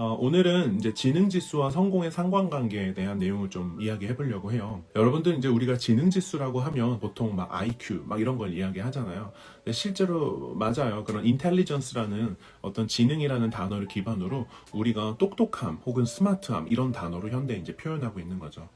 오늘은 이제 지능 지수와 성공의 상관관계에 대한 내용을 좀 이야기해 보려고 해요. 여러분들 이제 우리가 지능 지수라고 하면 보통 막 IQ 막 이런 걸 이야기 하잖아요. 근데 실제로 맞아요. 그런 인텔리전스라는 어떤 지능이라는 단어를 기반으로 우리가 똑똑함 혹은 스마트함 이런 단어로 현대 이제 표현하고 있는 거죠.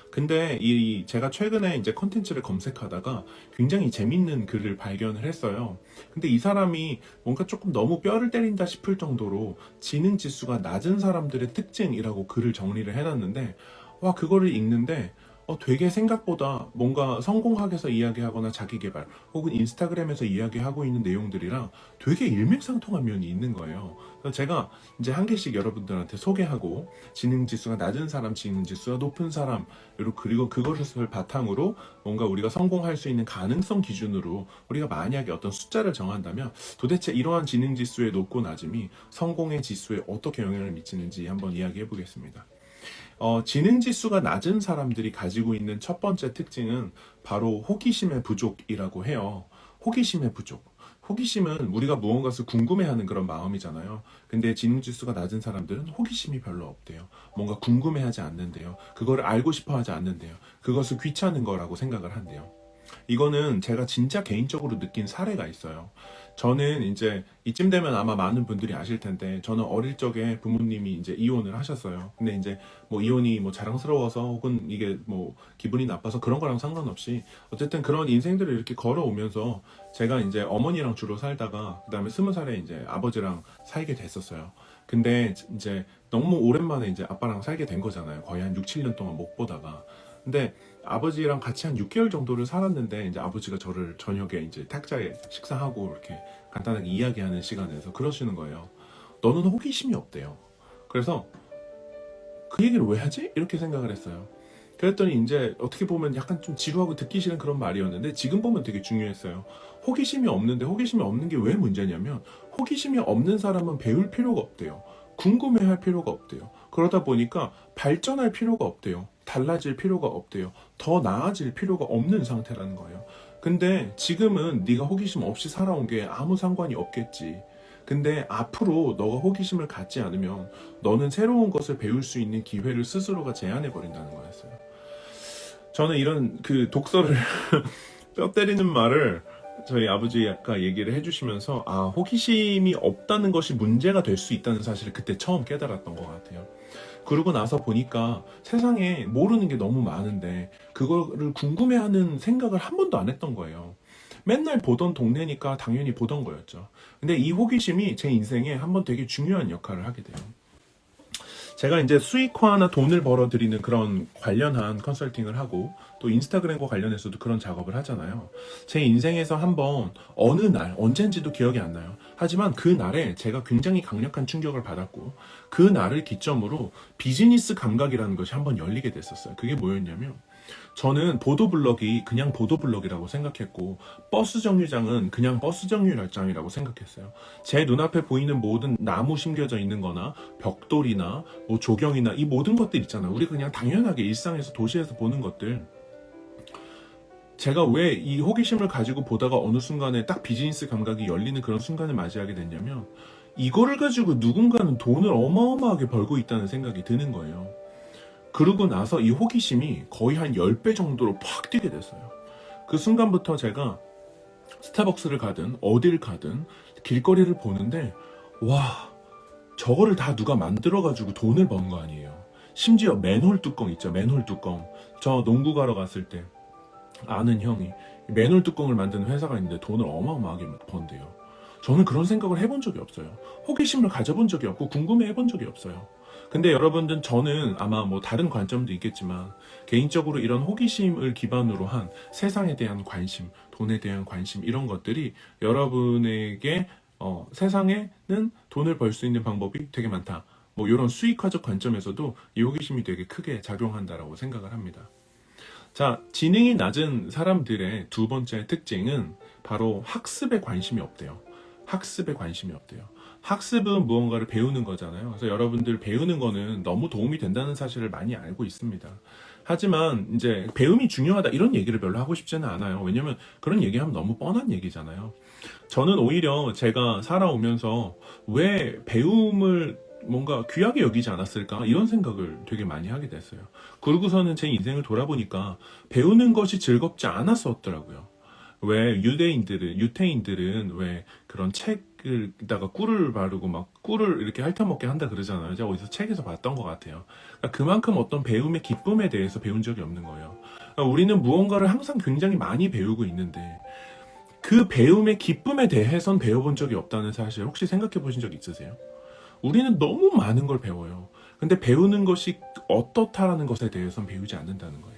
근데 제가 최근에 이제 컨텐츠를 검색하다가 굉장히 재밌는 글을 발견을 했어요. 근데 이 사람이 뭔가 조금 너무 뼈를 때린다 싶을 정도로 지능 지수가 낮은 사람들의 특징이라고 글을 정리를 해놨는데, 와, 그거를 읽는데 되게 생각보다 뭔가 성공학에서 이야기하거나 자기계발 혹은 인스타그램에서 이야기하고 있는 내용들이랑 되게 일맥상통한 면이 있는 거예요. 그래서 제가 이제 한 개씩 여러분들한테 소개하고, 지능지수가 낮은 사람, 지능지수가 높은 사람, 그리고 그것을 바탕으로 뭔가 우리가 성공할 수 있는 가능성 기준으로 우리가 만약에 어떤 숫자를 정한다면 도대체 이러한 지능지수의 높고 낮음이 성공의 지수에 어떻게 영향을 미치는지 한번 이야기해 보겠습니다. 지능 지수가 낮은 사람들이 가지고 있는 첫 번째 특징은 바로 호기심의 부족이라고 해요. 호기심의 부족. 호기심은 우리가 무언가를 궁금해하는 그런 마음이잖아요. 근데 지능 지수가 낮은 사람들은 호기심이 별로 없대요. 뭔가 궁금해하지 않는데요. 그거를 알고 싶어 하지 않는데요. 그것을 귀찮은 거라고 생각을 한대요. 이거는 제가 진짜 개인적으로 느낀 사례가 있어요. 저는 이제 이쯤 되면 아마 많은 분들이 아실 텐데, 저는 어릴 적에 부모님이 이제 이혼을 하셨어요. 근데 이제 뭐 이혼이 뭐 자랑스러워서 혹은 이게 뭐 기분이 나빠서 그런 거랑 상관없이 어쨌든 그런 인생들을 이렇게 걸어오면서 제가 이제 어머니랑 주로 살다가 그다음에 20살에 이제 아버지랑 살게 됐었어요. 근데 이제 너무 오랜만에 이제 아빠랑 살게 된 거잖아요. 거의 한 6, 7년 동안 못 보다가. 근데 아버지랑 같이 한 6개월 정도를 살았는데, 이제 아버지가 저를 저녁에 이제 탁자에 식사하고 이렇게 간단하게 이야기하는 시간에서 그러시는 거예요. 너는 호기심이 없대요. 그래서 그 얘기를 왜 하지? 이렇게 생각을 했어요. 그랬더니 이제 어떻게 보면 약간 좀 지루하고 듣기 싫은 그런 말이었는데, 지금 보면 되게 중요했어요. 호기심이 없는데, 호기심이 없는 게 왜 문제냐면, 호기심이 없는 사람은 배울 필요가 없대요. 궁금해할 필요가 없대요. 그러다 보니까 발전할 필요가 없대요. 달라질 필요가 없대요. 더 나아질 필요가 없는 상태라는 거예요. 근데 지금은 네가 호기심 없이 살아온 게 아무 상관이 없겠지. 근데 앞으로 너가 호기심을 갖지 않으면 너는 새로운 것을 배울 수 있는 기회를 스스로가 제한해 버린다는 거였어요. 저는 이런 그 독서를 뼈 때리는 말을 저희 아버지가 얘기를 해주시면서, 호기심이 없다는 것이 문제가 될 수 있다는 사실을 그때 처음 깨달았던 것 같아요. 그러고 나서 보니까 세상에 모르는 게 너무 많은데 그거를 궁금해하는 생각을 한 번도 안 했던 거예요. 맨날 보던 동네니까 당연히 보던 거였죠. 근데 이 호기심이 제 인생에 한번 되게 중요한 역할을 하게 돼요. 제가 이제 수익화나 돈을 벌어들이는 그런 관련한 컨설팅을 하고, 또 인스타그램과 관련해서도 그런 작업을 하잖아요. 제 인생에서 한번 어느 날, 언젠지도 기억이 안 나요. 하지만 그 날에 제가 굉장히 강력한 충격을 받았고, 그 날을 기점으로 비즈니스 감각이라는 것이 한번 열리게 됐었어요. 그게 뭐였냐면, 저는 보도블럭이 그냥 보도블럭이라고 생각했고, 버스 정류장은 그냥 버스 정류장이라고 생각했어요. 제 눈앞에 보이는 모든 나무 심겨져 있는 거나 벽돌이나 뭐 조경이나 이 모든 것들 있잖아요. 우리 그냥 당연하게 일상에서, 도시에서 보는 것들. 제가 왜 이 호기심을 가지고 보다가 어느 순간에 딱 비즈니스 감각이 열리는 그런 순간을 맞이하게 됐냐면, 이거를 가지고 누군가는 돈을 어마어마하게 벌고 있다는 생각이 드는 거예요. 그러고 나서 이 호기심이 거의 한 10배 정도로 팍 뛰게 됐어요. 그 순간부터 제가 스타벅스를 가든 어딜 가든 길거리를 보는데, 와, 저거를 다 누가 만들어가지고 돈을 번 거 아니에요. 심지어 맨홀 뚜껑 있죠. 맨홀 뚜껑. 저 농구 가러 갔을 때 아는 형이 맨홀 뚜껑을 만드는 회사가 있는데 돈을 어마어마하게 번대요. 저는 그런 생각을 해본 적이 없어요. 호기심을 가져본 적이 없고 궁금해 해본 적이 없어요. 근데 여러분들, 저는 아마 뭐 다른 관점도 있겠지만 개인적으로 이런 호기심을 기반으로 한 세상에 대한 관심, 돈에 대한 관심, 이런 것들이 여러분에게 세상에는 돈을 벌 수 있는 방법이 되게 많다, 뭐 이런 수익화적 관점에서도 이 호기심이 되게 크게 작용한다라고 생각을 합니다. 자, 지능이 낮은 사람들의 두 번째 특징은 바로 학습에 관심이 없대요. 학습에 관심이 없대요. 학습은 무언가를 배우는 거잖아요. 그래서 여러분들 배우는 거는 너무 도움이 된다는 사실을 많이 알고 있습니다. 하지만 이제 배움이 중요하다 이런 얘기를 별로 하고 싶지는 않아요. 왜냐면 그런 얘기하면 너무 뻔한 얘기잖아요. 저는 오히려 제가 살아오면서 왜 배움을 뭔가 귀하게 여기지 않았을까 이런 생각을 되게 많이 하게 됐어요. 그러고서는 제 인생을 돌아보니까 배우는 것이 즐겁지 않았었더라고요. 왜 유태인들은 왜 그런 책을다가 꿀을 바르고 막 꿀을 이렇게 핥아먹게 한다 그러잖아요. 제가 어디서 책에서 봤던 것 같아요. 그러니까 그만큼 어떤 배움의 기쁨에 대해서 배운 적이 없는 거예요. 그러니까 우리는 무언가를 항상 굉장히 많이 배우고 있는데 그 배움의 기쁨에 대해선 배워본 적이 없다는 사실 혹시 생각해 보신 적 있으세요? 우리는 너무 많은 걸 배워요. 근데 배우는 것이 어떻다라는 것에 대해선 배우지 않는다는 거예요.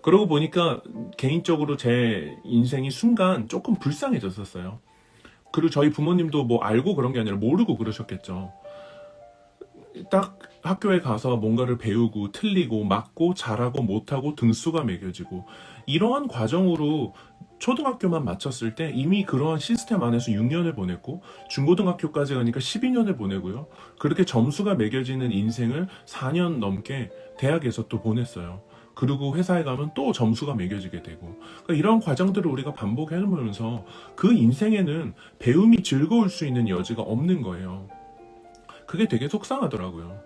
그러고 보니까 개인적으로 제 인생이 순간 조금 불쌍해졌었어요. 그리고 저희 부모님도 뭐 알고 그런 게 아니라 모르고 그러셨겠죠. 딱 학교에 가서 뭔가를 배우고 틀리고 맞고 잘하고 못하고 등수가 매겨지고 이러한 과정으로 초등학교만 마쳤을 때 이미 그러한 시스템 안에서 6년을 보냈고 중고등학교까지 가니까 12년을 보내고요. 그렇게 점수가 매겨지는 인생을 4년 넘게 대학에서 또 보냈어요. 그리고 회사에 가면 또 점수가 매겨지게 되고 그러니까 이런 과정들을 우리가 반복해보면서 그 인생에는 배움이 즐거울 수 있는 여지가 없는 거예요. 그게 되게 속상하더라고요.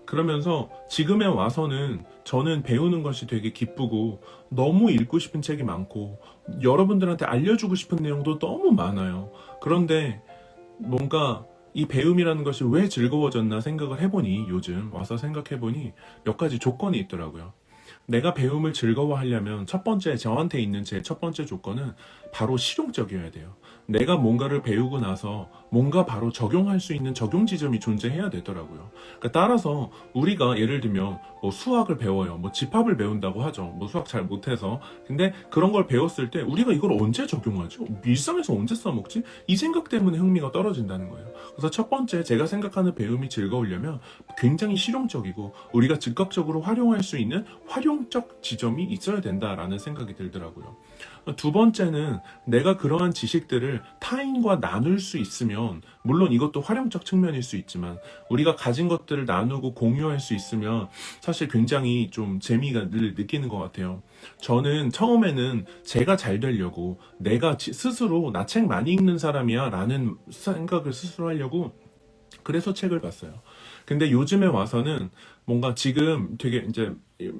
그러면서 지금에 와서는 저는 배우는 것이 되게 기쁘고 너무 읽고 싶은 책이 많고 여러분들한테 알려주고 싶은 내용도 너무 많아요. 그런데 뭔가 이 배움이라는 것이 왜 즐거워졌나 생각을 해보니 요즘 와서 생각해보니 몇 가지 조건이 있더라고요. 내가 배움을 즐거워하려면 첫 번째, 저한테 있는 제 첫 번째 조건은 바로 실용적이어야 돼요. 내가 뭔가를 배우고 나서 뭔가 바로 적용할 수 있는 적용 지점이 존재해야 되더라고요. 그러니까 따라서 우리가 예를 들면 뭐 수학을 배워요. 뭐 집합을 배운다고 하죠. 뭐 수학 잘 못해서. 근데 그런 걸 배웠을 때 우리가 이걸 언제 적용하지? 일상에서 언제 써먹지? 이 생각 때문에 흥미가 떨어진다는 거예요. 그래서 첫 번째, 제가 생각하는 배움이 즐거우려면 굉장히 실용적이고 우리가 즉각적으로 활용할 수 있는 활용적 지점이 있어야 된다라는 생각이 들더라고요. 두 번째는 내가 그러한 지식들을 타인과 나눌 수 있으면, 물론 이것도 활용적 측면일 수 있지만 우리가 가진 것들을 나누고 공유할 수 있으면 사실 굉장히 좀 재미가 늘 느끼는 것 같아요. 저는 처음에는 제가 잘 되려고 내가 스스로 나 책 많이 읽는 사람이야 라는 생각을 스스로 하려고 그래서 책을 봤어요. 근데 요즘에 와서는 뭔가 지금 되게 이제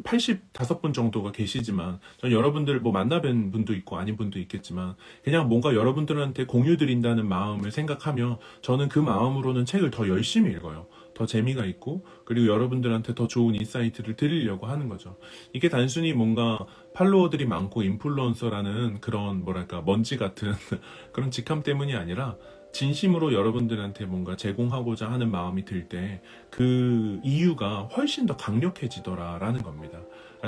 85분 정도가 계시지만 전 여러분들 뭐 만나뵌 분도 있고 아닌 분도 있겠지만 그냥 뭔가 여러분들한테 공유 드린다는 마음을 생각하며 저는 그 마음으로는 책을 더 열심히 읽어요. 더 재미가 있고 그리고 여러분들한테 더 좋은 인사이트를 드리려고 하는 거죠. 이게 단순히 뭔가 팔로워들이 많고 인플루언서라는 그런 뭐랄까 먼지 같은 그런 직함 때문이 아니라 진심으로 여러분들한테 뭔가 제공하고자 하는 마음이 들 때 그 이유가 훨씬 더 강력해지더라라는 겁니다.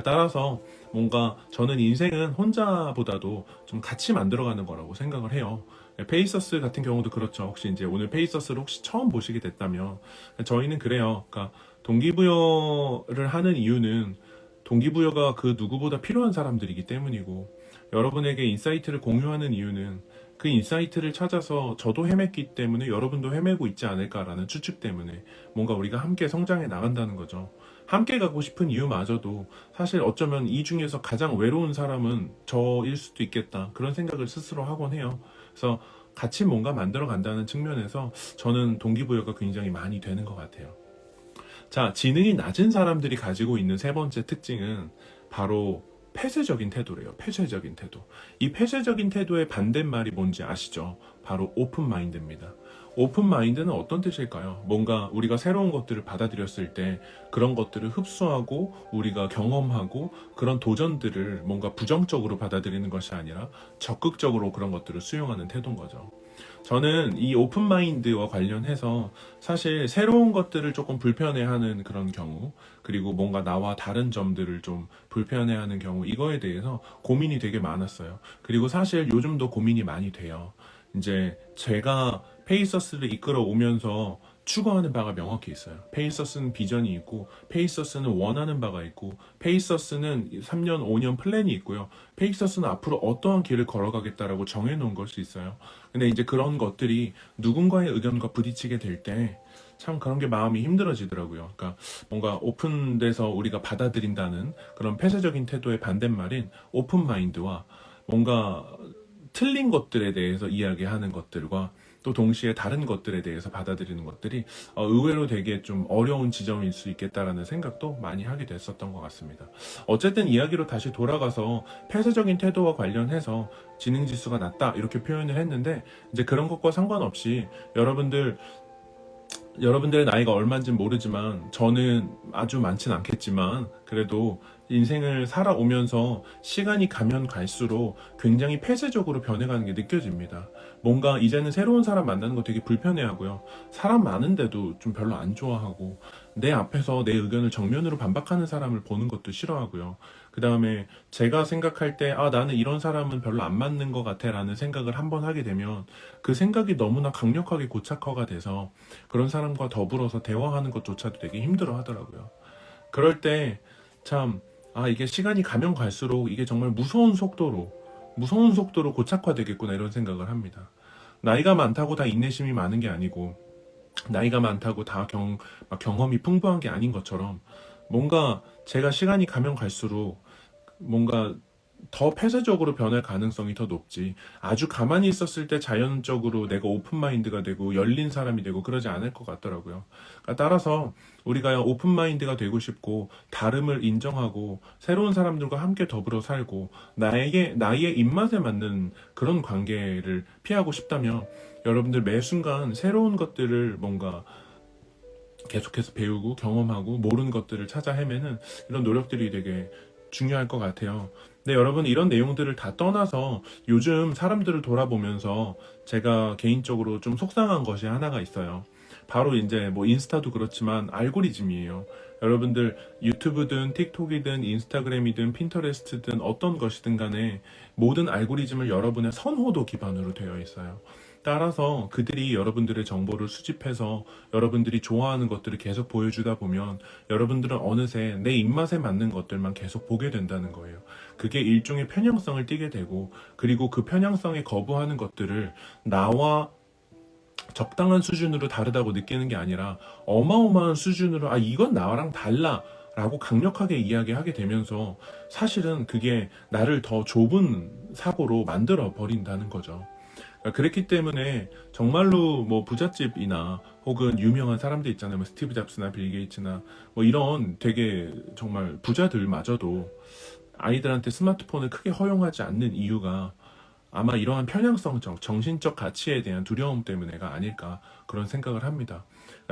따라서 뭔가 저는 인생은 혼자보다도 좀 같이 만들어가는 거라고 생각을 해요. 페이서스 같은 경우도 그렇죠. 혹시 이제 오늘 페이서스를 혹시 처음 보시게 됐다면 저희는 그래요. 그러니까 동기부여를 하는 이유는 동기부여가 그 누구보다 필요한 사람들이기 때문이고 여러분에게 인사이트를 공유하는 이유는 그 인사이트를 찾아서 저도 헤맸기 때문에 여러분도 헤매고 있지 않을까라는 추측 때문에 뭔가 우리가 함께 성장해 나간다는 거죠. 함께 가고 싶은 이유마저도 사실 어쩌면 이 중에서 가장 외로운 사람은 저일 수도 있겠다. 그런 생각을 스스로 하곤 해요. 그래서 같이 뭔가 만들어 간다는 측면에서 저는 동기부여가 굉장히 많이 되는 것 같아요. 자, 지능이 낮은 사람들이 가지고 있는 세 번째 특징은 바로 폐쇄적인 태도래요. 폐쇄적인 태도. 이 폐쇄적인 태도의 반대말이 뭔지 아시죠? 바로 오픈 마인드입니다. 오픈 마인드는 어떤 뜻일까요? 뭔가 우리가 새로운 것들을 받아들였을 때 그런 것들을 흡수하고 우리가 경험하고 그런 도전들을 뭔가 부정적으로 받아들이는 것이 아니라 적극적으로 그런 것들을 수용하는 태도인 거죠. 저는 이 오픈 마인드와 관련해서 사실 새로운 것들을 조금 불편해하는 그런 경우 그리고 뭔가 나와 다른 점들을 좀 불편해하는 경우 이거에 대해서 고민이 되게 많았어요. 그리고 사실 요즘도 고민이 많이 돼요. 이제 제가 페이서스를 이끌어 오면서 추구하는 바가 명확히 있어요. 페이서스는 비전이 있고 페이서스는 원하는 바가 있고 페이서스는 3년, 5년 플랜이 있고요. 페이서스는 앞으로 어떠한 길을 걸어가겠다라고 정해놓은 것이 있어요. 근데 이제 그런 것들이 누군가의 의견과 부딪히게 될 때 참 그런 게 마음이 힘들어지더라고요. 그러니까 뭔가 오픈돼서 우리가 받아들인다는 그런 폐쇄적인 태도의 반대말인 오픈 마인드와 뭔가 틀린 것들에 대해서 이야기하는 것들과 또 동시에 다른 것들에 대해서 받아들이는 것들이 의외로 되게 좀 어려운 지점일 수 있겠다라는 생각도 많이 하게 됐었던 것 같습니다. 어쨌든 이야기로 다시 돌아가서 폐쇄적인 태도와 관련해서 지능지수가 낮다 이렇게 표현을 했는데, 이제 그런 것과 상관없이 여러분들의 나이가 얼마인지 모르지만, 저는 아주 많진 않겠지만 그래도 인생을 살아오면서 시간이 가면 갈수록 굉장히 폐쇄적으로 변해가는 게 느껴집니다. 뭔가 이제는 새로운 사람 만나는 거 되게 불편해하고요. 사람 많은데도 좀 별로 안 좋아하고, 내 앞에서 내 의견을 정면으로 반박하는 사람을 보는 것도 싫어하고요. 그 다음에 제가 생각할 때, 아, 나는 이런 사람은 별로 안 맞는 것 같아 라는 생각을 한번 하게 되면 그 생각이 너무나 강력하게 고착화가 돼서 그런 사람과 더불어서 대화하는 것조차도 되게 힘들어 하더라고요. 그럴 때 참, 아, 이게 시간이 가면 갈수록 이게 정말 무서운 속도로 고착화되겠구나 이런 생각을 합니다. 나이가 많다고 다 인내심이 많은 게 아니고, 나이가 많다고 다 막 경험이 풍부한 게 아닌 것처럼, 뭔가 제가 시간이 가면 갈수록 뭔가 더 폐쇄적으로 변할 가능성이 더 높지, 아주 가만히 있었을 때 자연적으로 내가 오픈마인드가 되고 열린 사람이 되고 그러지 않을 것 같더라고요. 그러니까 따라서 우리가 오픈마인드가 되고 싶고, 다름을 인정하고, 새로운 사람들과 함께 더불어 살고, 나의 입맛에 맞는 그런 관계를 피하고 싶다면, 여러분들 매 순간 새로운 것들을 뭔가 계속해서 배우고 경험하고 모르는 것들을 찾아 헤매는 이런 노력들이 되게 중요할 것 같아요. 근데 여러분, 이런 내용들을 다 떠나서 요즘 사람들을 돌아보면서 제가 개인적으로 좀 속상한 것이 하나가 있어요. 바로 이제 뭐 인스타도 그렇지만 알고리즘이에요. 여러분들 유튜브든 틱톡이든 인스타그램이든 핀터레스트든 어떤 것이든 간에 모든 알고리즘을 여러분의 선호도 기반으로 되어 있어요. 따라서 그들이 여러분들의 정보를 수집해서 여러분들이 좋아하는 것들을 계속 보여주다 보면 여러분들은 어느새 내 입맛에 맞는 것들만 계속 보게 된다는 거예요. 그게 일종의 편향성을 띠게 되고, 그리고 그 편향성에 거부하는 것들을 나와 적당한 수준으로 다르다고 느끼는 게 아니라 어마어마한 수준으로, 아, 이건 나랑 달라 라고 강력하게 이야기하게 되면서 사실은 그게 나를 더 좁은 사고로 만들어 버린다는 거죠. 그랬기 때문에 정말로 뭐 부잣집이나 혹은 유명한 사람들 있잖아요. 뭐 스티브 잡스나 빌 게이츠나 뭐 이런 되게 정말 부자들마저도 아이들한테 스마트폰을 크게 허용하지 않는 이유가 아마 이러한 편향성적, 정신적 가치에 대한 두려움 때문에가 아닐까, 그런 생각을 합니다.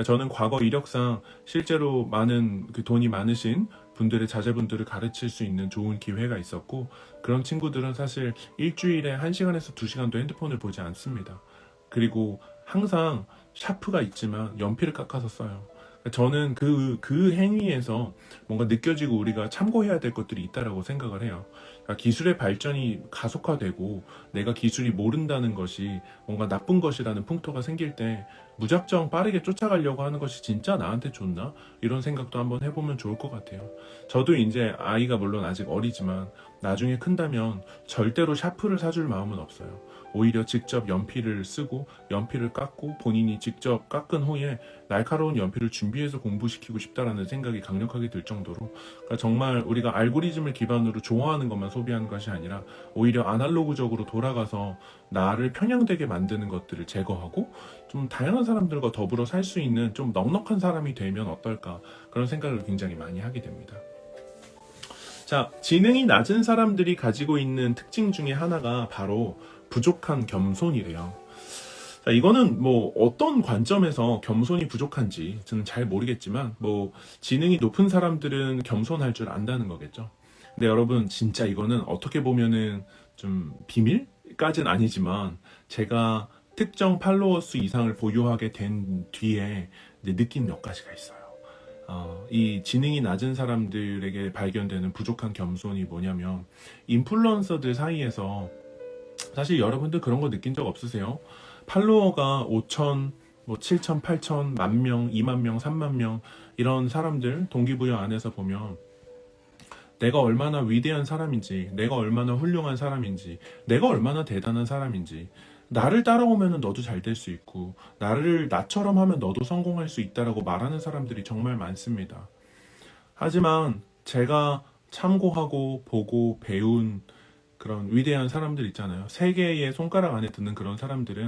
저는 과거 이력상 실제로 많은 그 돈이 많으신 분들의 자제분들을 가르칠 수 있는 좋은 기회가 있었고, 그런 친구들은 사실 일주일에 1시간에서 2시간도 핸드폰을 보지 않습니다. 그리고 항상 샤프가 있지만 연필을 깎아서 써요. 저는 그 행위에서 뭔가 느껴지고 우리가 참고해야 될 것들이 있다라고 생각을 해요. 그러니까 기술의 발전이 가속화되고 내가 기술이 모른다는 것이 뭔가 나쁜 것이라는 풍토가 생길 때 무작정 빠르게 쫓아가려고 하는 것이 진짜 나한테 좋나? 이런 생각도 한번 해보면 좋을 것 같아요. 저도 이제 아이가 물론 아직 어리지만 나중에 큰다면 절대로 샤프를 사줄 마음은 없어요. 오히려 직접 연필을 쓰고 연필을 깎고 본인이 직접 깎은 후에 날카로운 연필을 준비해서 공부시키고 싶다라는 생각이 강력하게 들 정도로, 그러니까 정말 우리가 알고리즘을 기반으로 좋아하는 것만 소비하는 것이 아니라 오히려 아날로그적으로 돌아가서 나를 편향되게 만드는 것들을 제거하고 좀 다양한 사람들과 더불어 살 수 있는 좀 넉넉한 사람이 되면 어떨까, 그런 생각을 굉장히 많이 하게 됩니다. 자, 지능이 낮은 사람들이 가지고 있는 특징 중에 하나가 바로 부족한 겸손이래요. 자, 이거는 뭐 어떤 관점에서 겸손이 부족한지 저는 잘 모르겠지만, 뭐 지능이 높은 사람들은 겸손할 줄 안다는 거겠죠. 근데 여러분, 진짜 이거는 어떻게 보면은 좀 비밀까지는 아니지만 제가 특정 팔로워 수 이상을 보유하게 된 뒤에 느낀 몇 가지가 있어요. 이 지능이 낮은 사람들에게 발견되는 부족한 겸손이 뭐냐면, 인플루언서들 사이에서 사실 여러분들 그런 거 느낀 적 없으세요? 팔로워가 5천, 뭐 7천, 8천, 만 명, 2만 명, 3만 명 이런 사람들 동기부여 안에서 보면 내가 얼마나 위대한 사람인지, 내가 얼마나 훌륭한 사람인지, 내가 얼마나 대단한 사람인지, 나를 따라오면 너도 잘 될 수 있고 나처럼 하면 너도 성공할 수 있다라고 말하는 사람들이 정말 많습니다. 하지만 제가 참고하고 보고 배운 그런 위대한 사람들 있잖아요. 세 개의 손가락 안에 드는 그런 사람들은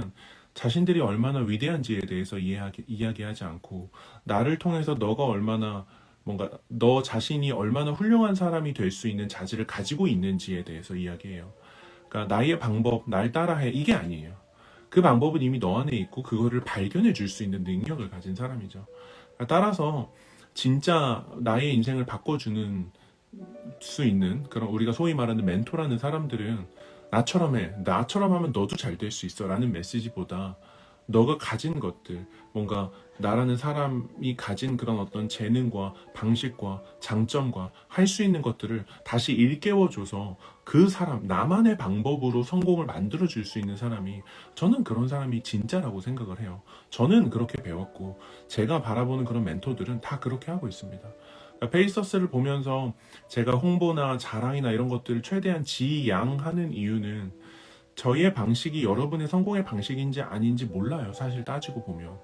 자신들이 얼마나 위대한지에 대해서 이야기하지 않고 나를 통해서 너가 얼마나 뭔가 너 자신이 얼마나 훌륭한 사람이 될 수 있는 자질을 가지고 있는지에 대해서 이야기해요. 그러니까 나의 방법, 날 따라해 이게 아니에요. 그 방법은 이미 너 안에 있고 그거를 발견해 줄 수 있는 능력을 가진 사람이죠. 따라서 진짜 나의 인생을 바꿔주는 수 있는 그런 우리가 소위 말하는 멘토라는 사람들은 나처럼 해. 나처럼 하면 너도 잘 될 수 있어. 라는 메시지보다 너가 가진 것들, 뭔가 나라는 사람이 가진 그런 어떤 재능과 방식과 장점과 할 수 있는 것들을 다시 일깨워줘서 그 사람, 나만의 방법으로 성공을 만들어줄 수 있는 사람이 저는 그런 사람이 진짜라고 생각을 해요. 저는 그렇게 배웠고 제가 바라보는 그런 멘토들은 다 그렇게 하고 있습니다. 페이서스를 보면서 제가 홍보나 자랑이나 이런 것들을 최대한 지양하는 이유는 저희의 방식이 여러분의 성공의 방식인지 아닌지 몰라요. 사실 따지고 보면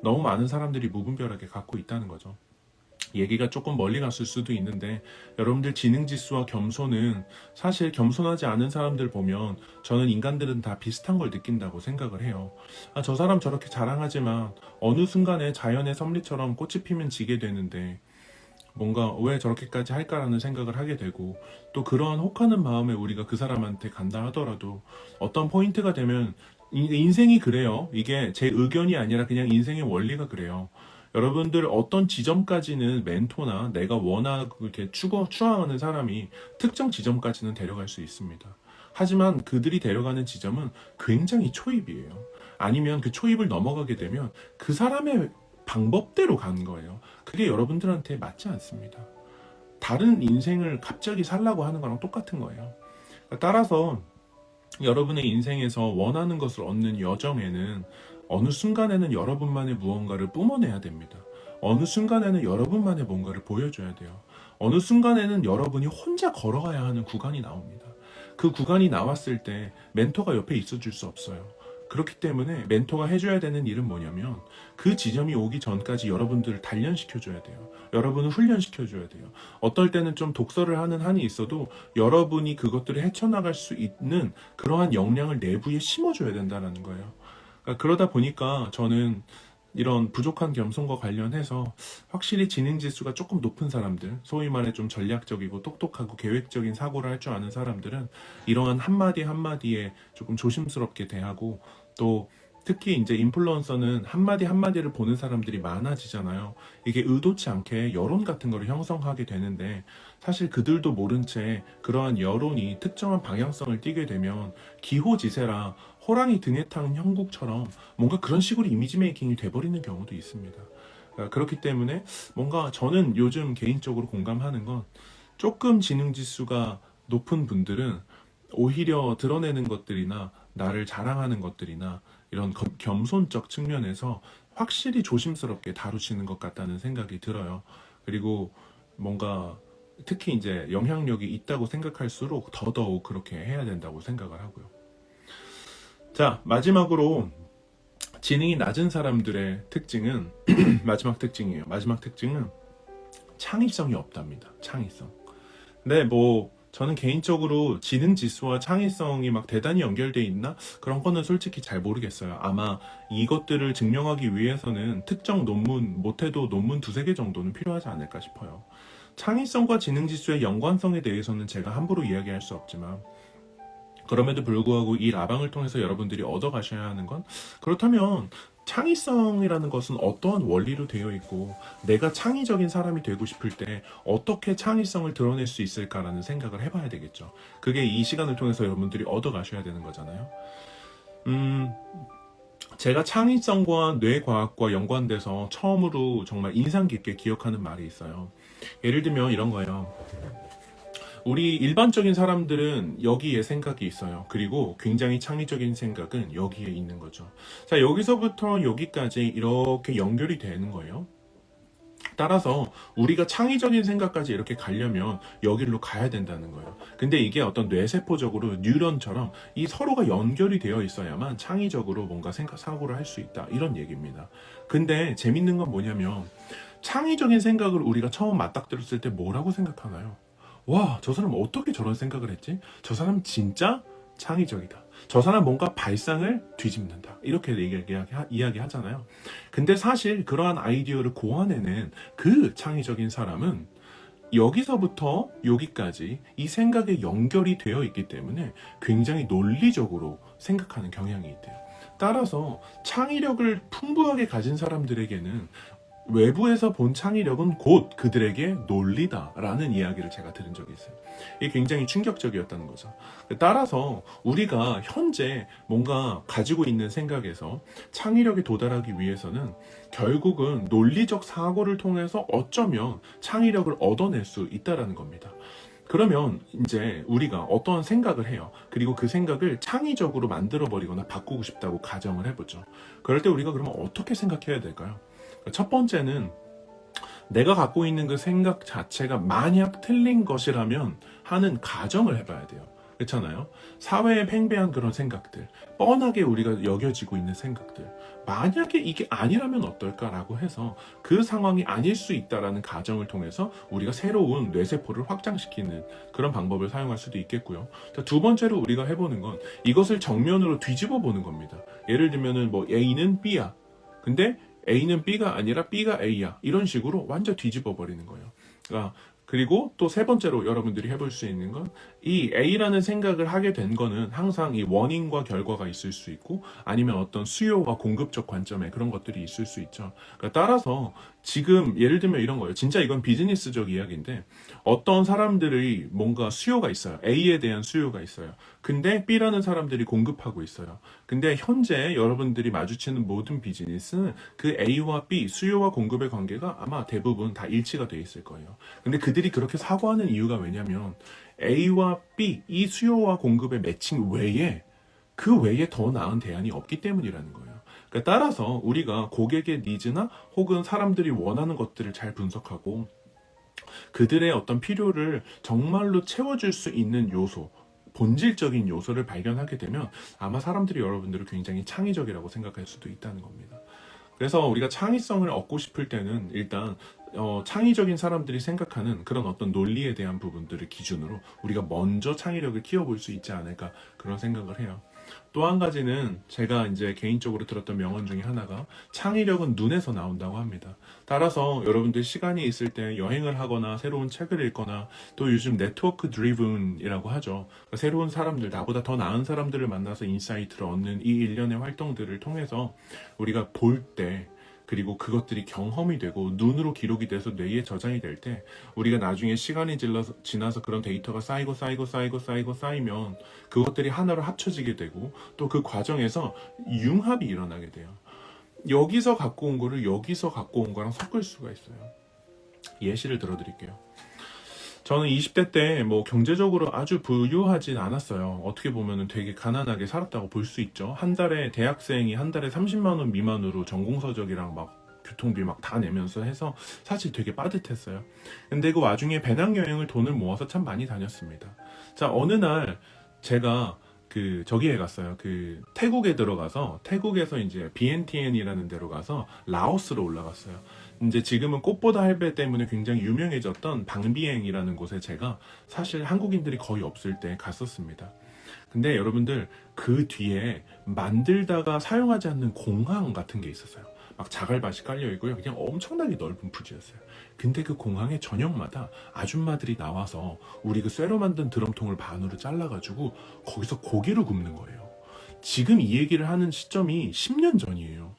너무 많은 사람들이 무분별하게 갖고 있다는 거죠. 얘기가 조금 멀리 갔을 수도 있는데 여러분들 지능지수와 겸손은 사실 겸손하지 않은 사람들 보면 저는 인간들은 다 비슷한 걸 느낀다고 생각을 해요. 저 사람 저렇게 자랑하지만 어느 순간에 자연의 섭리처럼 꽃이 피면 지게 되는데 뭔가 왜 저렇게까지 할까라는 생각을 하게 되고 또 그러한 혹하는 마음에 우리가 그 사람한테 간다 하더라도 어떤 포인트가 되면 인생이 그래요. 이게 제 의견이 아니라 그냥 인생의 원리가 그래요. 여러분들 어떤 지점까지는 멘토나 내가 원하고 이렇게 추앙하는 사람이 특정 지점까지는 데려갈 수 있습니다. 하지만 그들이 데려가는 지점은 굉장히 초입이에요. 아니면 그 초입을 넘어가게 되면 그 사람의 방법대로 가는 거예요. 그게 여러분들한테 맞지 않습니다. 다른 인생을 갑자기 살라고 하는 거랑 똑같은 거예요. 따라서 여러분의 인생에서 원하는 것을 얻는 여정에는 어느 순간에는 여러분만의 무언가를 뿜어내야 됩니다. 어느 순간에는 여러분만의 뭔가를 보여줘야 돼요. 어느 순간에는 여러분이 혼자 걸어가야 하는 구간이 나옵니다. 그 구간이 나왔을 때 멘토가 옆에 있어줄 수 없어요. 그렇기 때문에 멘토가 해줘야 되는 일은 뭐냐면 그 지점이 오기 전까지 여러분들을 단련시켜줘야 돼요. 여러분을 훈련시켜줘야 돼요. 어떨 때는 좀 독서를 하는 한이 있어도 여러분이 그것들을 헤쳐나갈 수 있는 그러한 역량을 내부에 심어줘야 된다는 거예요. 그러니까 그러다 보니까 저는 이런 부족한 겸손과 관련해서 확실히 지능지수가 조금 높은 사람들, 소위 말해 좀 전략적이고 똑똑하고 계획적인 사고를 할 줄 아는 사람들은 이러한 한마디 한마디에 조금 조심스럽게 대하고 또 특히 이제 인플루언서는 한마디 한마디를 보는 사람들이 많아지잖아요. 이게 의도치 않게 여론 같은 거를 형성하게 되는데 사실 그들도 모른 채 그러한 여론이 특정한 방향성을 띠게 되면 기호지세라 호랑이 등에 타는 형국처럼 뭔가 그런 식으로 이미지 메이킹이 돼버리는 경우도 있습니다. 그렇기 때문에 뭔가 저는 요즘 개인적으로 공감하는 건 조금 지능지수가 높은 분들은 오히려 드러내는 것들이나 나를 자랑하는 것들이나 이런 겸손적 측면에서 확실히 조심스럽게 다루시는 것 같다는 생각이 들어요. 그리고 뭔가 특히 이제 영향력이 있다고 생각할수록 더더욱 그렇게 해야 된다고 생각을 하고요. 자, 마지막으로 지능이 낮은 사람들의 특징은 마지막 특징이에요. 마지막 특징은 창의성이 없답니다. 창의성. 근데 저는 개인적으로 지능 지수와 창의성이 막 대단히 연결돼 있나? 그런 거는 솔직히 잘 모르겠어요. 아마 이것들을 증명하기 위해서는 특정 논문, 못해도 논문 2-3개 정도는 필요하지 않을까 싶어요. 창의성과 지능 지수의 연관성에 대해서는 제가 함부로 이야기할 수 없지만 그럼에도 불구하고 이 라방을 통해서 여러분들이 얻어가셔야 하는 건 그렇다면 창의성이라는 것은 어떠한 원리로 되어 있고 내가 창의적인 사람이 되고 싶을 때 어떻게 창의성을 드러낼 수 있을까라는 생각을 해봐야 되겠죠. 그게 이 시간을 통해서 여러분들이 얻어가셔야 되는 거잖아요. 제가 창의성과 뇌과학과 연관돼서 처음으로 정말 인상 깊게 기억하는 말이 있어요. 예를 들면 이런 거예요. 우리 일반적인 사람들은 여기에 생각이 있어요. 그리고 굉장히 창의적인 생각은 여기에 있는 거죠. 자, 여기서부터 여기까지 이렇게 연결이 되는 거예요. 따라서 우리가 창의적인 생각까지 이렇게 가려면 여기로 가야 된다는 거예요. 근데 이게 어떤 뇌세포적으로 뉴런처럼 이 서로가 연결이 되어 있어야만 창의적으로 뭔가 사고를 할 수 있다. 이런 얘기입니다. 근데 재밌는 건 뭐냐면 창의적인 생각을 우리가 처음 맞닥뜨렸을 때 뭐라고 생각하나요? 와, 저 사람 어떻게 저런 생각을 했지? 저 사람 진짜 창의적이다. 저 사람 뭔가 발상을 뒤집는다. 이렇게 이야기하잖아요. 근데 사실 그러한 아이디어를 고안해낸 그 창의적인 사람은 여기서부터 여기까지 이 생각에 연결이 되어 있기 때문에 굉장히 논리적으로 생각하는 경향이 있대요. 따라서 창의력을 풍부하게 가진 사람들에게는 외부에서 본 창의력은 곧 그들에게 논리다라는 이야기를 제가 들은 적이 있어요. 이게 굉장히 충격적이었다는 거죠. 따라서 우리가 현재 뭔가 가지고 있는 생각에서 창의력에 도달하기 위해서는 결국은 논리적 사고를 통해서 어쩌면 창의력을 얻어낼 수 있다는 겁니다. 그러면 이제 우리가 어떤 생각을 해요. 그리고 그 생각을 창의적으로 만들어버리거나 바꾸고 싶다고 가정을 해보죠. 그럴 때 우리가 그러면 어떻게 생각해야 될까요? 첫 번째는 내가 갖고 있는 그 생각 자체가 만약 틀린 것이라면 하는 가정을 해봐야 돼요. 그렇잖아요. 사회에 팽배한 그런 생각들, 뻔하게 우리가 여겨지고 있는 생각들, 만약에 이게 아니라면 어떨까라고 해서 그 상황이 아닐 수 있다라는 가정을 통해서 우리가 새로운 뇌세포를 확장시키는 그런 방법을 사용할 수도 있겠고요. 자, 두 번째로 우리가 해보는 건 이것을 정면으로 뒤집어 보는 겁니다. 예를 들면은 뭐 A는 B야. 근데 A는 B가 아니라 B가 A야. 이런 식으로 완전 뒤집어 버리는 거예요. 그러니까 그리고 또 세 번째로 여러분들이 해볼 수 있는 건 이 A라는 생각을 하게 된 거는 항상 이 원인과 결과가 있을 수 있고 아니면 어떤 수요와 공급적 관점에 그런 것들이 있을 수 있죠. 그러니까 따라서 지금 예를 들면 이런 거예요. 진짜 이건 비즈니스적 이야기인데 어떤 사람들이 뭔가 수요가 있어요. A에 대한 수요가 있어요. 근데 B라는 사람들이 공급하고 있어요. 근데 현재 여러분들이 마주치는 모든 비즈니스는 그 A와 B, 수요와 공급의 관계가 아마 대부분 다 일치가 돼 있을 거예요. 근데 그들이 그렇게 사고하는 이유가 왜냐면 A와 B, 이 수요와 공급의 매칭 외에 그 외에 더 나은 대안이 없기 때문이라는 거예요. 그러니까 따라서 우리가 고객의 니즈나 혹은 사람들이 원하는 것들을 잘 분석하고 그들의 어떤 필요를 정말로 채워줄 수 있는 요소, 본질적인 요소를 발견하게 되면 아마 사람들이 여러분들을 굉장히 창의적이라고 생각할 수도 있다는 겁니다. 그래서 우리가 창의성을 얻고 싶을 때는 일단 창의적인 사람들이 생각하는 그런 어떤 논리에 대한 부분들을 기준으로 우리가 먼저 창의력을 키워볼 수 있지 않을까 그런 생각을 해요. 또 한 가지는 제가 이제 개인적으로 들었던 명언 중에 하나가 창의력은 눈에서 나온다고 합니다. 따라서 여러분들 시간이 있을 때 여행을 하거나 새로운 책을 읽거나 또 요즘 네트워크 드리븐이라고 하죠. 그러니까 새로운 사람들, 나보다 더 나은 사람들을 만나서 인사이트를 얻는 이 일련의 활동들을 통해서 우리가 볼 때 그리고 그것들이 경험이 되고 눈으로 기록이 돼서 뇌에 저장이 될 때 우리가 나중에 시간이 지나서 그런 데이터가 쌓이면 그것들이 하나로 합쳐지게 되고 또 그 과정에서 융합이 일어나게 돼요. 여기서 갖고 온 거를 여기서 갖고 온 거랑 섞을 수가 있어요. 예시를 들어드릴게요. 저는 20대 때 뭐 경제적으로 아주 부유하진 않았어요. 어떻게 보면은 되게 가난하게 살았다고 볼 수 있죠. 한 달에 대학생이 한 달에 30만 원 미만으로 전공서적이랑 막 교통비 막 다 내면서 해서 사실 되게 빠듯했어요. 근데 그 와중에 배낭여행을 돈을 모아서 참 많이 다녔습니다. 자, 어느 날 제가 저기에 갔어요. 태국에 들어가서 태국에서 이제 비엔티엔이라는 데로 가서 라오스로 올라갔어요. 이제 지금은 꽃보다 할배 때문에 굉장히 유명해졌던 방비행이라는 곳에 제가 사실 한국인들이 거의 없을 때 갔었습니다. 근데 여러분들 그 뒤에 만들다가 사용하지 않는 공항 같은 게 있었어요. 막 자갈밭이 깔려있고요. 그냥 엄청나게 넓은 부지였어요. 근데 그 공항에 저녁마다 아줌마들이 나와서 우리 그 쇠로 만든 드럼통을 반으로 잘라가지고 거기서 고기를 굽는 거예요. 지금 이 얘기를 하는 시점이 10년 전이에요.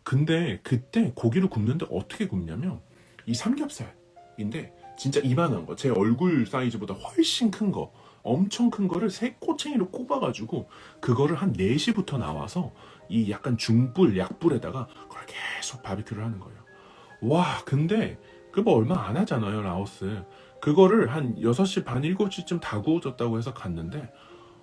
근데 그때 고기를 굽는데 어떻게 굽냐면 이 삼겹살인데 진짜 이만한 거, 제 얼굴 사이즈보다 훨씬 큰 거, 엄청 큰 거를 세 꼬챙이로 꼽아가지고 그거를 한 4시부터 나와서 이 약간 중불, 약불에다가 그걸 계속 바비큐를 하는 거예요. 와, 근데 그거 얼마 안 하잖아요, 라오스. 그거를 한 6시 반, 7시쯤 다 구워졌다고 해서 갔는데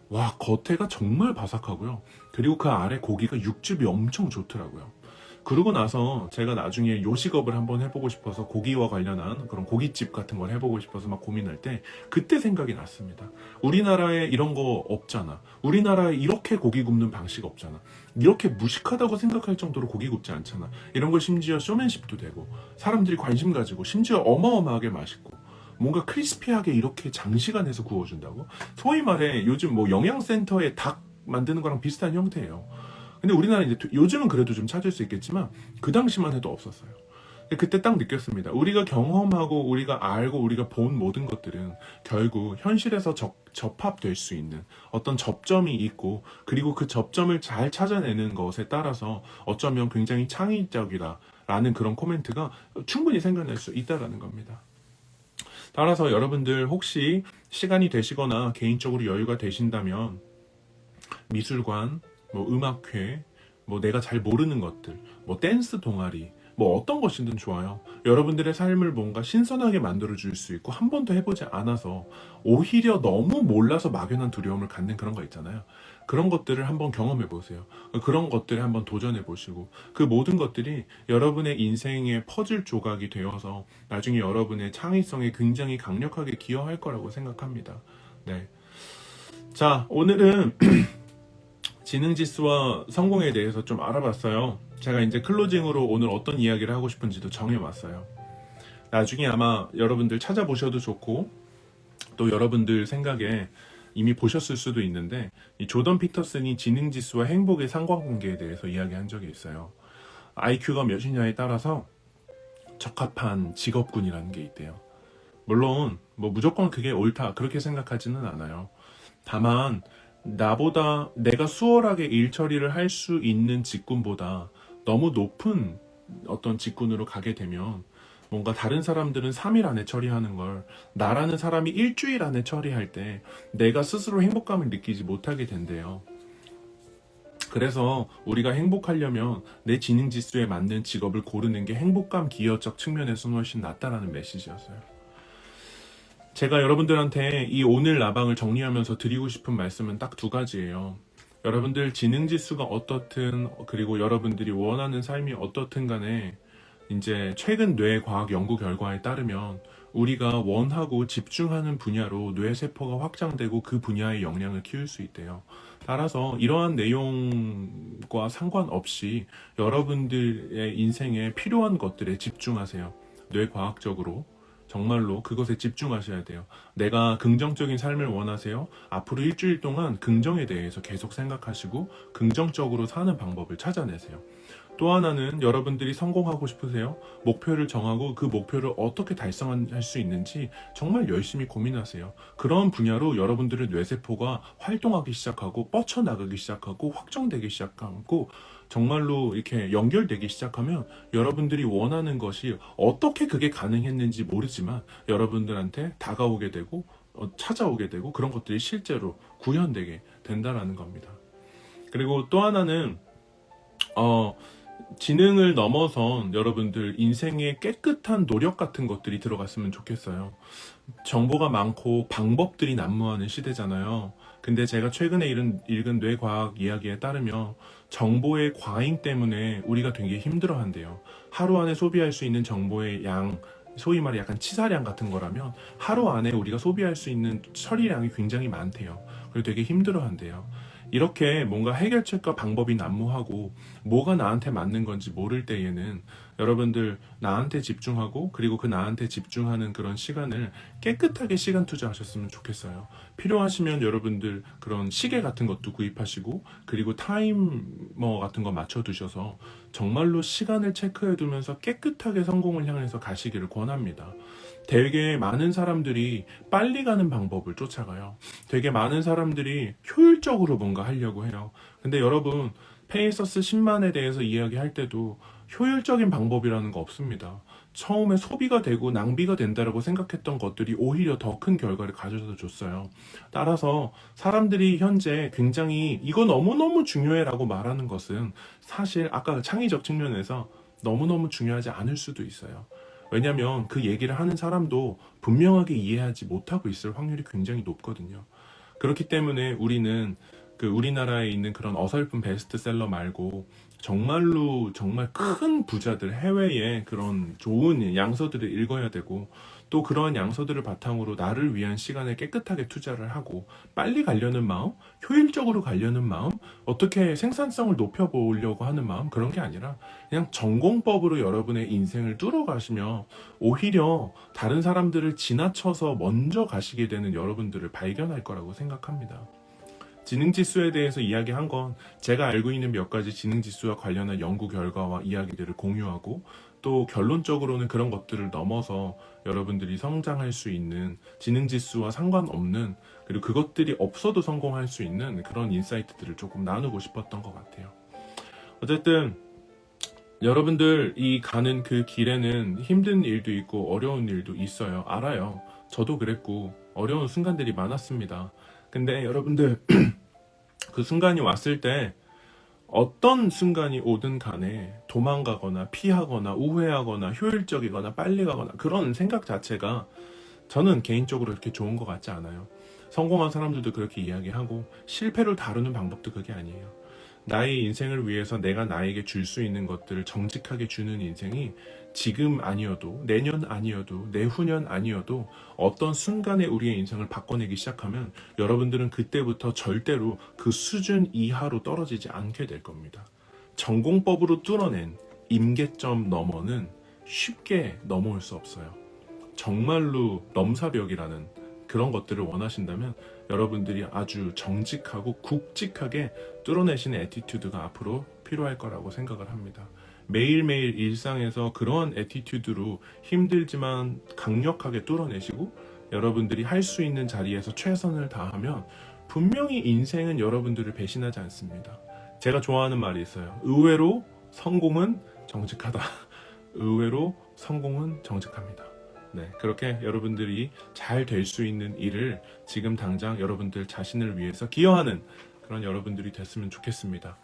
와, 겉에가 정말 바삭하고요. 그리고 그 아래 고기가 육즙이 엄청 좋더라고요. 그러고 나서 제가 나중에 요식업을 한번 해보고 싶어서 고기와 관련한 그런 고깃집 같은 걸 해보고 싶어서 막 고민할 때 그때 생각이 났습니다. 우리나라에 이런 거 없잖아. 우리나라에 이렇게 고기 굽는 방식 없잖아. 이렇게 무식하다고 생각할 정도로 고기 굽지 않잖아. 이런 걸 심지어 쇼맨십도 되고 사람들이 관심 가지고 심지어 어마어마하게 맛있고 뭔가 크리스피하게 이렇게 장시간해서 구워준다고? 소위 말해 요즘 뭐 영양센터에 닭 만드는 거랑 비슷한 형태예요. 근데 우리나라는 이제 요즘은 그래도 좀 찾을 수 있겠지만 그 당시만 해도 없었어요. 그때 딱 느꼈습니다. 우리가 경험하고 우리가 알고 우리가 본 모든 것들은 결국 현실에서 접합될 수 있는 어떤 접점이 있고, 그리고 그 접점을 잘 찾아내는 것에 따라서 어쩌면 굉장히 창의적이다라는 그런 코멘트가 충분히 생겨날 수 있다라는 겁니다. 따라서 여러분들 혹시 시간이 되시거나 개인적으로 여유가 되신다면 미술관, 뭐 음악회, 뭐 내가 잘 모르는 것들, 뭐 댄스 동아리, 뭐 어떤 것이든 좋아요. 여러분들의 삶을 뭔가 신선하게 만들어줄 수 있고 한 번도 해보지 않아서 오히려 너무 몰라서 막연한 두려움을 갖는 그런 거 있잖아요. 그런 것들을 한번 경험해 보세요. 그런 것들에 한번 도전해 보시고 그 모든 것들이 여러분의 인생의 퍼즐 조각이 되어서 나중에 여러분의 창의성에 굉장히 강력하게 기여할 거라고 생각합니다. 네. 자, 오늘은 지능지수와 성공에 대해서 좀 알아봤어요. 제가 이제 클로징으로 오늘 어떤 이야기를 하고 싶은지도 정해왔어요. 나중에 아마 여러분들 찾아보셔도 좋고 또 여러분들 생각에 이미 보셨을 수도 있는데 이 조던 피터슨이 지능지수와 행복의 상관관계에 대해서 이야기한 적이 있어요. IQ가 몇이냐에 따라서 적합한 직업군이라는 게 있대요. 물론 뭐 무조건 그게 옳다 그렇게 생각하지는 않아요. 다만 나보다 내가 수월하게 일 처리를 할 수 있는 직군보다 너무 높은 어떤 직군으로 가게 되면 뭔가 다른 사람들은 3일 안에 처리하는 걸 나라는 사람이 일주일 안에 처리할 때 내가 스스로 행복감을 느끼지 못하게 된대요. 그래서 우리가 행복하려면 내 지능 지수에 맞는 직업을 고르는 게 행복감 기여적 측면에서는 훨씬 낫다라는 메시지였어요. 제가 여러분들한테 이 오늘 라방을 정리하면서 드리고 싶은 말씀은 딱 두 가지예요. 여러분들 지능지수가 어떻든 그리고 여러분들이 원하는 삶이 어떻든 간에 이제 최근 뇌과학 연구 결과에 따르면 우리가 원하고 집중하는 분야로 뇌세포가 확장되고 그 분야의 역량을 키울 수 있대요. 따라서 이러한 내용과 상관없이 여러분들의 인생에 필요한 것들에 집중하세요. 뇌과학적으로. 정말로 그것에 집중하셔야 돼요. 내가 긍정적인 삶을 원하세요? 앞으로 일주일 동안 긍정에 대해서 계속 생각하시고 긍정적으로 사는 방법을 찾아내세요. 또 하나는 여러분들이 성공하고 싶으세요? 목표를 정하고 그 목표를 어떻게 달성할 수 있는지 정말 열심히 고민하세요. 그런 분야로 여러분들의 뇌세포가 활동하기 시작하고 뻗쳐나가기 시작하고 확정되기 시작하고 정말로 이렇게 연결되기 시작하면 여러분들이 원하는 것이 어떻게 그게 가능했는지 모르지만 여러분들한테 다가오게 되고 찾아오게 되고 그런 것들이 실제로 구현되게 된다라는 겁니다. 그리고 또 하나는 지능을 넘어선 여러분들 인생의 깨끗한 노력 같은 것들이 들어갔으면 좋겠어요. 정보가 많고 방법들이 난무하는 시대잖아요. 근데 제가 최근에 읽은 뇌과학 이야기에 따르면 정보의 과잉 때문에 우리가 되게 힘들어한대요. 하루 안에 소비할 수 있는 정보의 양, 소위 말해 약간 치사량 같은 거라면 하루 안에 우리가 소비할 수 있는 처리량이 굉장히 많대요. 그리고 되게 힘들어한대요. 이렇게 뭔가 해결책과 방법이 난무하고 뭐가 나한테 맞는 건지 모를 때에는 여러분들 나한테 집중하고 그리고 그 나한테 집중하는 그런 시간을 깨끗하게 시간 투자하셨으면 좋겠어요. 필요하시면 여러분들 그런 시계 같은 것도 구입하시고 그리고 타이머 같은 거 맞춰두셔서 정말로 시간을 체크해두면서 깨끗하게 성공을 향해서 가시기를 권합니다. 되게 많은 사람들이 빨리 가는 방법을 쫓아가요. 되게 많은 사람들이 효율적으로 뭔가 하려고 해요. 근데 여러분, 페이서스 10만에 대해서 이야기할 때도 효율적인 방법이라는 거 없습니다. 처음에 소비가 되고 낭비가 된다라고 생각했던 것들이 오히려 더 큰 결과를 가져다 줬어요. 따라서 사람들이 현재 굉장히 이거 너무너무 중요해라고 말하는 것은 사실 아까 창의적 측면에서 너무너무 중요하지 않을 수도 있어요. 왜냐면 그 얘기를 하는 사람도 분명하게 이해하지 못하고 있을 확률이 굉장히 높거든요. 그렇기 때문에 우리는 그 우리나라에 있는 그런 어설픈 베스트셀러 말고 정말로 정말 큰 부자들 해외에 그런 좋은 양서들을 읽어야 되고 또 그러한 양서들을 바탕으로 나를 위한 시간을 깨끗하게 투자를 하고 빨리 가려는 마음, 효율적으로 가려는 마음, 어떻게 생산성을 높여보려고 하는 마음 그런 게 아니라 그냥 전공법으로 여러분의 인생을 뚫어가시며 오히려 다른 사람들을 지나쳐서 먼저 가시게 되는 여러분들을 발견할 거라고 생각합니다. 지능지수에 대해서 이야기한 건 제가 알고 있는 몇 가지 지능지수와 관련한 연구 결과와 이야기들을 공유하고 또 결론적으로는 그런 것들을 넘어서 여러분들이 성장할 수 있는 지능지수와 상관없는 그리고 그것들이 없어도 성공할 수 있는 그런 인사이트들을 조금 나누고 싶었던 것 같아요. 어쨌든 여러분들 이 가는 그 길에는 힘든 일도 있고 어려운 일도 있어요. 알아요. 저도 그랬고 어려운 순간들이 많았습니다. 근데 여러분들 그 순간이 왔을 때 어떤 순간이 오든 간에 도망가거나 피하거나 우회하거나 효율적이거나 빨리 가거나 그런 생각 자체가 저는 개인적으로 그렇게 좋은 것 같지 않아요. 성공한 사람들도 그렇게 이야기하고 실패를 다루는 방법도 그게 아니에요. 나의 인생을 위해서 내가 나에게 줄 수 있는 것들을 정직하게 주는 인생이 지금 아니어도 내년 아니어도 내후년 아니어도 어떤 순간에 우리의 인생을 바꿔내기 시작하면 여러분들은 그때부터 절대로 그 수준 이하로 떨어지지 않게 될 겁니다. 전공법으로 뚫어낸 임계점 너머는 쉽게 넘어올 수 없어요. 정말로 넘사벽이라는 그런 것들을 원하신다면 여러분들이 아주 정직하고 굵직하게 뚫어내시는 애티튜드가 앞으로 필요할 거라고 생각을 합니다. 매일매일 일상에서 그러한 애티튜드로 힘들지만 강력하게 뚫어내시고 여러분들이 할 수 있는 자리에서 최선을 다하면 분명히 인생은 여러분들을 배신하지 않습니다. 제가 좋아하는 말이 있어요. 의외로 성공은 정직하다. 의외로 성공은 정직합니다. 네, 그렇게 여러분들이 잘 될 수 있는 일을 지금 당장 여러분들 자신을 위해서 기여하는 그런 여러분들이 됐으면 좋겠습니다.